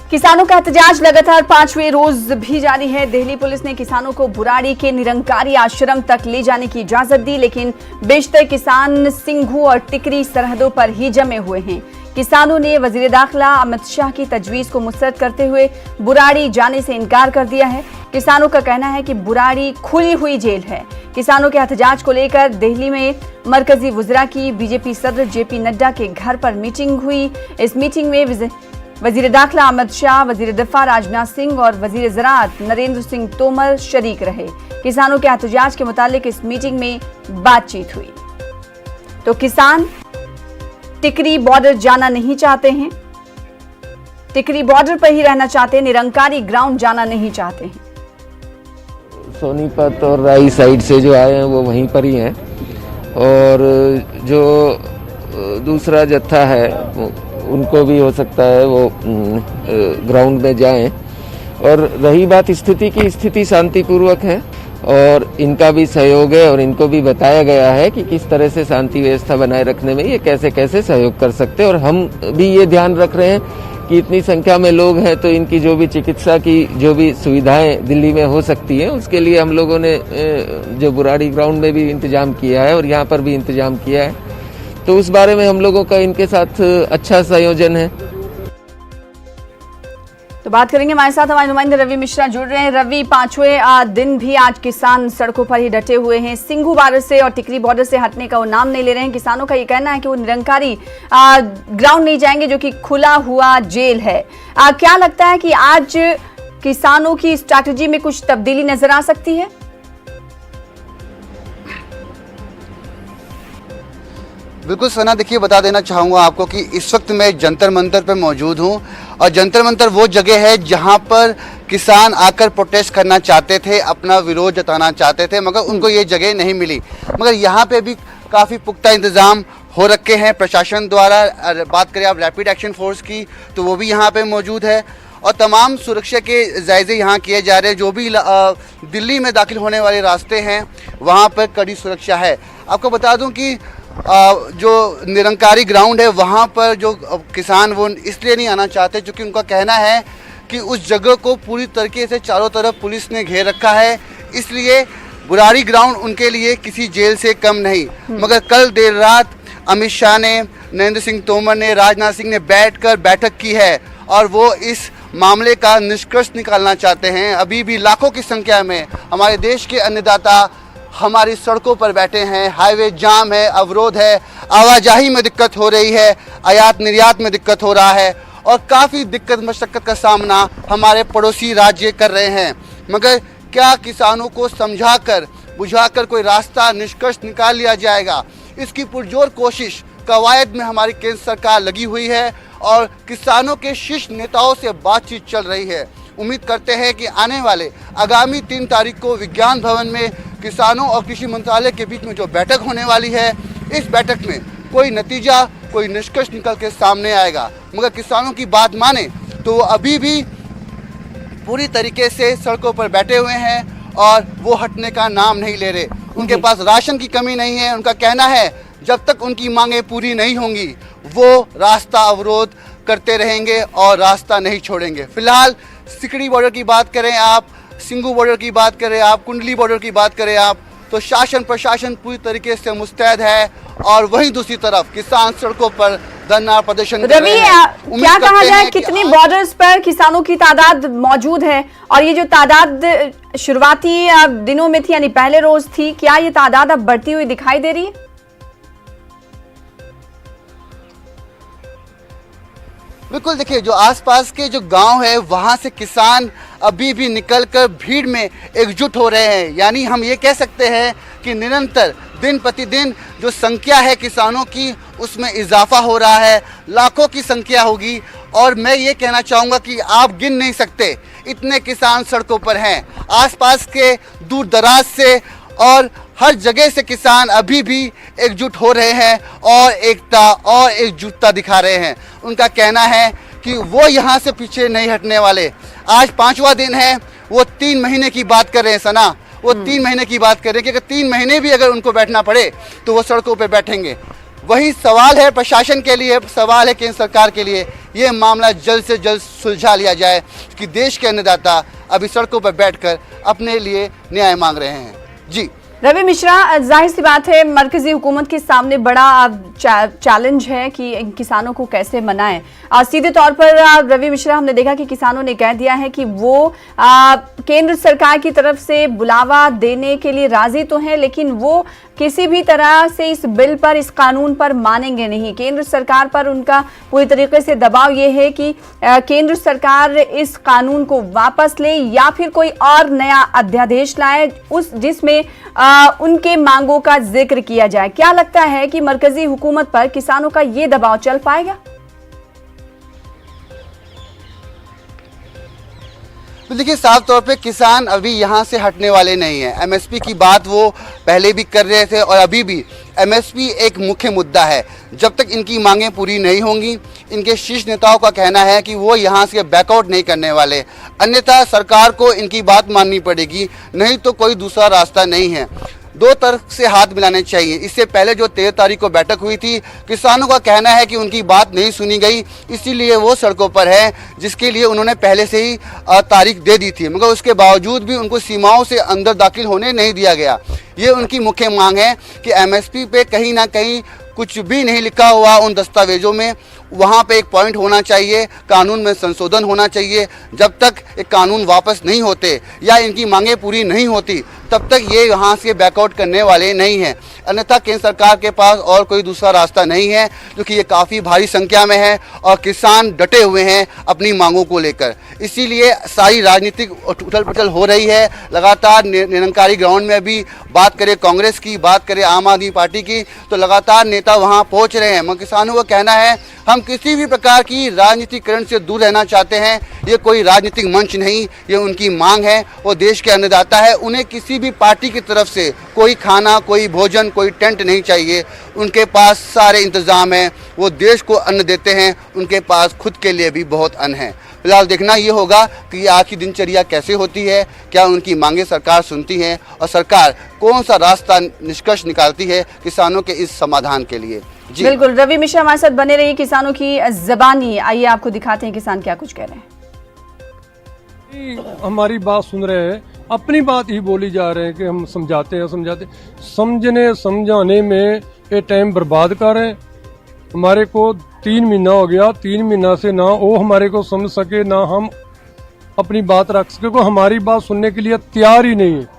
किसानों का एहतजाज लगातार 5वें रोज भी जारी है। दिल्ली पुलिस ने किसानों को बुराड़ी के निरंकारी आश्रम तक ले जाने की इजाजत दी, लेकिन बेशतर किसान सिंघू और टिकरी सरहदों पर ही जमे हुए हैं। किसानों ने वजीर दाखिला अमित शाह की तजवीज को मुस्तरद करते हुए बुराड़ी जाने से इनकार कर दिया है। किसानों का कहना है कि बुराड़ी खुली हुई जेल है। किसानों के एहतजाज को लेकर दिल्ली में मरकजी वुज़रा की बीजेपी सदर जेपी नड्डा के घर पर मीटिंग हुई। इस मीटिंग में वजीर दाखिला अमित शाह, वजीर दिफा राजनाथ सिंह और वजीर ज़राअत नरेंद्र सिंह तोमर शरीक रहे। किसानों के एहतजाज के मुतालिक इस मीटिंग में बातचीत हुई। तो किसान टिकरी बॉर्डर जाना नहीं चाहते हैं, टिकरी बॉर्डर पर ही रहना चाहते हैं, निरंकारी ग्राउंड जाना नहीं चाहते हैं। सोनीपत और राई साइड से जो आए हैं वो वहीं पर ही हैं, और जो दूसरा जत्था है उनको भी हो सकता है वो ग्राउंड में जाएं। और रही बात स्थिति की, स्थिति शांतिपूर्वक है और इनका भी सहयोग है, और इनको भी बताया गया है कि किस तरह से शांति व्यवस्था बनाए रखने में ये कैसे कैसे सहयोग कर सकते हैं। और हम भी ये ध्यान रख रहे हैं कि इतनी संख्या में लोग हैं तो इनकी जो भी चिकित्सा की जो भी सुविधाएं दिल्ली में हो सकती हैं, उसके लिए हम लोगों ने जो बुराड़ी ग्राउंड में भी इंतजाम किया है और यहाँ पर भी इंतजाम किया है। तो उस बारे में हम लोगों का इनके साथ अच्छा संयोजन है। तो बात करेंगे, हमारे साथ हमारे नुमाइंदे रवि मिश्रा जुड़ रहे हैं। रवि, 5वें दिन भी आज किसान सड़कों पर ही डटे हुए हैं। सिंघू बॉर्डर से और टिकरी बॉर्डर से हटने का वो नाम नहीं ले रहे हैं। किसानों का ये कहना है कि वो निरंकारी ग्राउंड नहीं जाएंगे, जो कि खुला हुआ जेल है। क्या लगता है कि आज किसानों की स्ट्रैटेजी में कुछ तब्दीली नजर आ सकती है? बिल्कुल सना, देखिए बता देना चाहूँगा आपको कि इस वक्त मैं जंतर मंतर पर मौजूद हूँ, और जंतर मंतर वो जगह है जहाँ पर किसान आकर प्रोटेस्ट करना चाहते थे, अपना विरोध जताना चाहते थे, मगर उनको ये जगह नहीं मिली। मगर यहाँ पे भी काफ़ी पुख्ता इंतज़ाम हो रखे हैं प्रशासन द्वारा। बात करें आप रैपिड एक्शन फोर्स की, तो वो भी यहाँ पे मौजूद है, और तमाम सुरक्षा के जायजे यहाँ किए जा रहे हैं। जो भी दिल्ली में दाखिल होने वाले रास्ते हैं वहाँ पर कड़ी सुरक्षा है। आपको बता दूँ कि जो निरंकारी ग्राउंड है वहाँ पर जो किसान वो इसलिए नहीं आना चाहते क्योंकि उनका कहना है कि उस जगह को पूरी तरीके से चारों तरफ पुलिस ने घेर रखा है, इसलिए बुराड़ी ग्राउंड उनके लिए किसी जेल से कम नहीं। मगर कल देर रात अमित शाह ने, नरेंद्र सिंह तोमर ने, राजनाथ सिंह ने बैठक की है, और वो इस मामले का निष्कर्ष निकालना चाहते हैं। अभी भी लाखों की संख्या में हमारे देश के अन्नदाता हमारी सड़कों पर बैठे हैं, हाईवे जाम है, अवरोध है, आवाजाही में दिक्कत हो रही है, आयात निर्यात में दिक्कत हो रहा है, और काफ़ी दिक्कत मशक्क़त का सामना हमारे पड़ोसी राज्य कर रहे हैं। मगर क्या किसानों को समझाकर बुझाकर कोई रास्ता निष्कर्ष निकाल लिया जाएगा? इसकी पुरजोर कोशिश कवायद में हमारी केंद्र सरकार लगी हुई है, और किसानों के शीर्ष नेताओं से बातचीत चल रही है। उम्मीद करते हैं कि आने वाले आगामी 3 तारीख को विज्ञान भवन में किसानों और कृषि मंत्रालय के बीच में जो बैठक होने वाली है, इस बैठक में कोई नतीजा, कोई निष्कर्ष निकल के सामने आएगा। मगर किसानों की बात माने तो वो अभी भी पूरी तरीके से सड़कों पर बैठे हुए हैं और वो हटने का नाम नहीं ले रहे। उनके पास राशन की कमी नहीं है। उनका कहना है जब तक उनकी मांगें पूरी नहीं होंगी वो रास्ता अवरोध करते रहेंगे और रास्ता नहीं छोड़ेंगे। फिलहाल सिकड़ी बॉर्डर की बात करें आप, सिंघू बॉर्डर की बात करें आप, कुंडली बॉर्डर की बात करें आप, तो शासन प्रशासन पूरी तरीके से मुस्तैद है, और वहीं दूसरी तरफ किसान सड़कों पर धरना प्रदर्शन कर रहे हैं। क्या कहा जाए, कितनी बॉर्डर्स पर किसानों की तादाद मौजूद है, और ये जो तादाद शुरुआती दिनों में थी, यानी पहले रोज थी, क्या ये तादाद अब बढ़ती हुई दिखाई दे रही है? बिल्कुल, देखिए जो आसपास के जो गांव है वहां से किसान अभी भी निकलकर भीड़ में एकजुट हो रहे हैं। यानी हम ये कह सकते हैं कि निरंतर दिन प्रतिदिन जो संख्या है किसानों की उसमें इजाफा हो रहा है, लाखों की संख्या होगी। और मैं ये कहना चाहूँगा कि आप गिन नहीं सकते इतने किसान सड़कों पर हैं। आसपास के दूर दराज से और हर जगह से किसान अभी भी एकजुट हो रहे हैं और एकता और एकजुटता दिखा रहे हैं। उनका कहना है कि वो यहाँ से पीछे नहीं हटने वाले। आज 5वां दिन है, वो 3 महीने की बात कर रहे हैं सना, वो 3 महीने की बात कर रहे हैं कि अगर 3 महीने भी अगर उनको बैठना पड़े तो वो सड़कों पे बैठेंगे। वही सवाल है प्रशासन के लिए, सवाल है केंद्र सरकार के लिए, ये मामला जल्द से जल्द सुलझा लिया जाए कि देश के अन्नदाता अभी सड़कों पर बैठकर अपने लिए न्याय मांग रहे हैं। जी रवि मिश्रा, जाहिर सी बात है मरकजी हुकूमत के सामने बड़ा चैलेंज है कि इन किसानों को कैसे मनाएं। सीधे तौर पर रवि मिश्रा, हमने देखा कि किसानों ने कह दिया है कि वो केंद्र सरकार की तरफ से बुलावा देने के लिए राजी तो हैं, लेकिन वो किसी भी तरह से इस बिल पर, इस कानून पर मानेंगे नहीं। केंद्र सरकार पर उनका पूरी तरीके से दबाव ये है कि केंद्र सरकार इस कानून को वापस ले या फिर कोई और नया अध्यादेश लाए जिसमें उनके मांगों का जिक्र किया जाए। क्या लगता है कि मरकजी हुकूमत पर किसानों का ये दबाव चल पाएगा? तो देखिए, साफ तौर पे किसान अभी यहाँ से हटने वाले नहीं हैं। एमएसपी की बात वो पहले भी कर रहे थे और अभी भी एमएसपी एक मुख्य मुद्दा है। जब तक इनकी मांगें पूरी नहीं होंगी, इनके शीर्ष नेताओं का कहना है कि वो यहाँ से बैकआउट नहीं करने वाले, अन्यथा सरकार को इनकी बात माननी पड़ेगी, नहीं तो कोई दूसरा रास्ता नहीं है। दो तरफ से हाथ मिलाने चाहिए। इससे पहले जो 13 तारीख को बैठक हुई थी, किसानों का कहना है कि उनकी बात नहीं सुनी गई, इसीलिए वो सड़कों पर है, जिसके लिए उन्होंने पहले से ही तारीख दे दी थी, मगर उसके बावजूद भी उनको सीमाओं से अंदर दाखिल होने नहीं दिया गया। ये उनकी मुख्य मांग है कि एमएसपी पे कहीं ना कहीं कुछ भी नहीं लिखा हुआ उन दस्तावेजों में, वहाँ पे एक पॉइंट होना चाहिए, कानून में संशोधन होना चाहिए। जब तक एक कानून वापस नहीं होते या इनकी मांगें पूरी नहीं होती, तब तक ये यहाँ से बैकआउट करने वाले नहीं हैं। अन्यथा केंद्र सरकार के पास और कोई दूसरा रास्ता नहीं है, क्योंकि ये काफ़ी भारी संख्या में है और किसान डटे हुए हैं अपनी मांगों को लेकर। इसीलिए सारी राजनीतिक उथल पुथल हो रही है लगातार। निरंकारी ग्राउंड में अभी बात करें कांग्रेस की, बात करें आम आदमी पार्टी की, तो लगातार नेता वहाँ पहुँच रहे हैं। मगर किसानों का कहना है हम किसी भी प्रकार की राजनीतिकरण से दूर रहना चाहते हैं। ये कोई राजनीतिक मंच नहीं, ये उनकी मांग है। वो देश के अन्नदाता है, उन्हें किसी भी पार्टी की तरफ से कोई खाना, कोई भोजन, कोई टेंट नहीं चाहिए। उनके पास सारे इंतजाम हैं, वो देश को अन्न देते हैं, उनके पास खुद के लिए भी बहुत अन्न है। फिलहाल देखना ये होगा कि आज की दिनचर्या कैसे होती है, क्या उनकी मांगे सरकार सुनती है और सरकार कौन सा रास्ता निष्कर्ष निकालती है किसानों के इस समाधान के लिए। जी बिल्कुल, रवि मिश्रा हमारे साथ बने रहिए किसानों की जबानी। आइए आपको दिखाते हैं किसान क्या कुछ कह रहे हैं। हमारी बात सुन रहे हैं, अपनी बात ही बोली जा रहे हैं कि हम समझाते हैं, समझने समझाने में ये टाइम बर्बाद कर रहे हैं। हमारे को 3 महीना हो गया, 3 महीना से ना वो हमारे को समझ सके, ना हम अपनी बात रख सके, को हमारी बात सुनने के लिए तैयार ही नहीं है।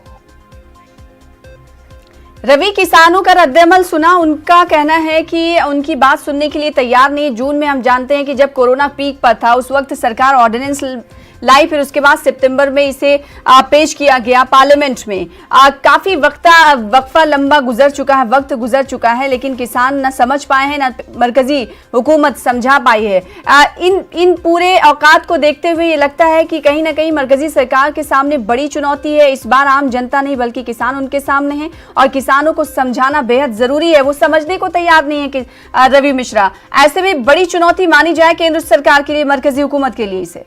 रवि, किसानों का रद्देमल सुना, उनका कहना है कि उनकी बात सुनने के लिए तैयार नहीं। जून में हम जानते हैं कि जब कोरोना पीक पर था, उस वक्त सरकार ऑर्डिनेंस लाई, फिर उसके बाद सितंबर में इसे पेश किया गया पार्लियामेंट में। काफी वक्फा लंबा गुजर चुका है, वक्त गुजर चुका है, लेकिन किसान न समझ पाए हैं, न मरकजी हुकूमत समझा पाई है। इन पूरे औकात को देखते हुए ये लगता है कि कहीं ना कहीं मरकजी सरकार के सामने बड़ी चुनौती है। इस बार आम जनता नहीं बल्कि किसान उनके सामने है और किसानों को समझाना बेहद जरूरी है। वो समझने को तैयार नहीं है कि रवि मिश्रा, ऐसे में बड़ी चुनौती मानी जाए केंद्र सरकार के लिए, मरकजी हुकूमत के लिए इसे।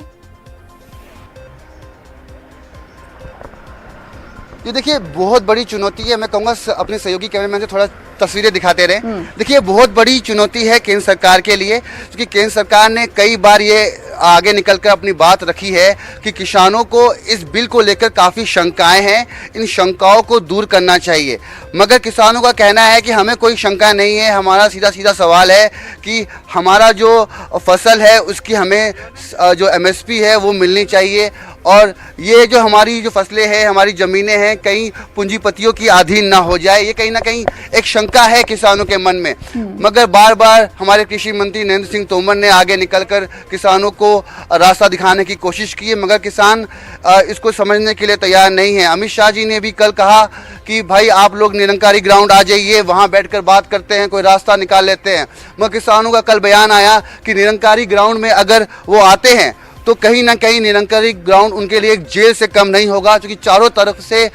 ये देखिए बहुत बड़ी चुनौती है। मैं कहूँगा अपने सहयोगी कैमरामैन से थोड़ा तस्वीरें दिखाते रहे। देखिए बहुत बड़ी चुनौती है केंद्र सरकार के लिए, क्योंकि केंद्र सरकार ने कई बार ये आगे निकलकर अपनी बात रखी है कि किसानों को इस बिल को लेकर काफ़ी शंकाएं हैं, इन शंकाओं को दूर करना चाहिए। मगर किसानों का कहना है कि हमें कोई शंका नहीं है। हमारा सीधा सीधा सवाल है कि हमारा जो फसल है उसकी हमें जो एमएसपी है वो मिलनी चाहिए, और ये जो हमारी जो फसलें हैं, हमारी ज़मीनें हैं, कहीं पूंजीपतियों की अधीन ना हो जाए, ये कहीं ना कहीं एक शंका है किसानों के मन में। मगर बार बार हमारे कृषि मंत्री नरेंद्र सिंह तोमर ने आगे निकलकर किसानों को रास्ता दिखाने की कोशिश की है, मगर किसान इसको समझने के लिए तैयार नहीं है। अमित शाह जी ने भी कल कहा कि भाई आप लोग निरंकारी ग्राउंड आ जाइए, वहाँ बैठकर बात करते हैं, कोई रास्ता निकाल लेते हैं। मगर किसानों का कल बयान आया कि निरंकारी ग्राउंड में अगर वो आते हैं तो कहीं ना कहीं निरंकारी ग्राउंड उनके लिए एक जेल से कम नहीं होगा, क्योंकि चारों तरफ से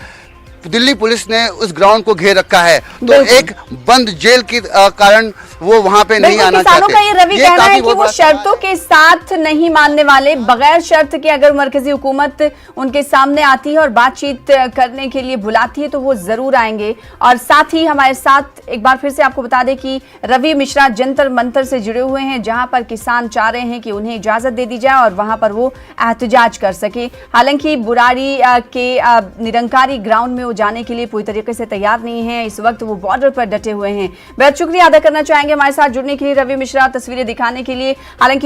दिल्ली पुलिस ने उस ग्राउंड को घेर रखा है। तो एक बंद जेल के कारण वो वहां पे नहीं बिल्कुल, आना किसानों चाहते। का ये रवि कहना काफी है कि बहुत वो बड़ा शर्तों के साथ नहीं मानने वाले, बगैर शर्त के अगर मरकजी हुकूमत उनके सामने आती है और बातचीत करने के लिए बुलाती है तो वो जरूर आएंगे। और साथ ही हमारे साथ एक बार फिर से आपको बता दें कि रवि मिश्रा जंतर मंतर से जुड़े हुए हैं, जहां पर किसान चाह रहे हैं कि उन्हें इजाजत दे दी जाए और वहां पर वो एहतजाज कर सके। हालांकि बुराड़ी के निरंकारी ग्राउंड में वो जाने के लिए पूरी तरीके से तैयार नहीं है, इस वक्त वो बॉर्डर पर डटे हुए हैं। बेहद शुक्रिया अदा करना चाहेंगे हमारे साथ जुड़ने के लिए रवि मिश्रा, तस्वीरें दिखाने के लिए। हालांकि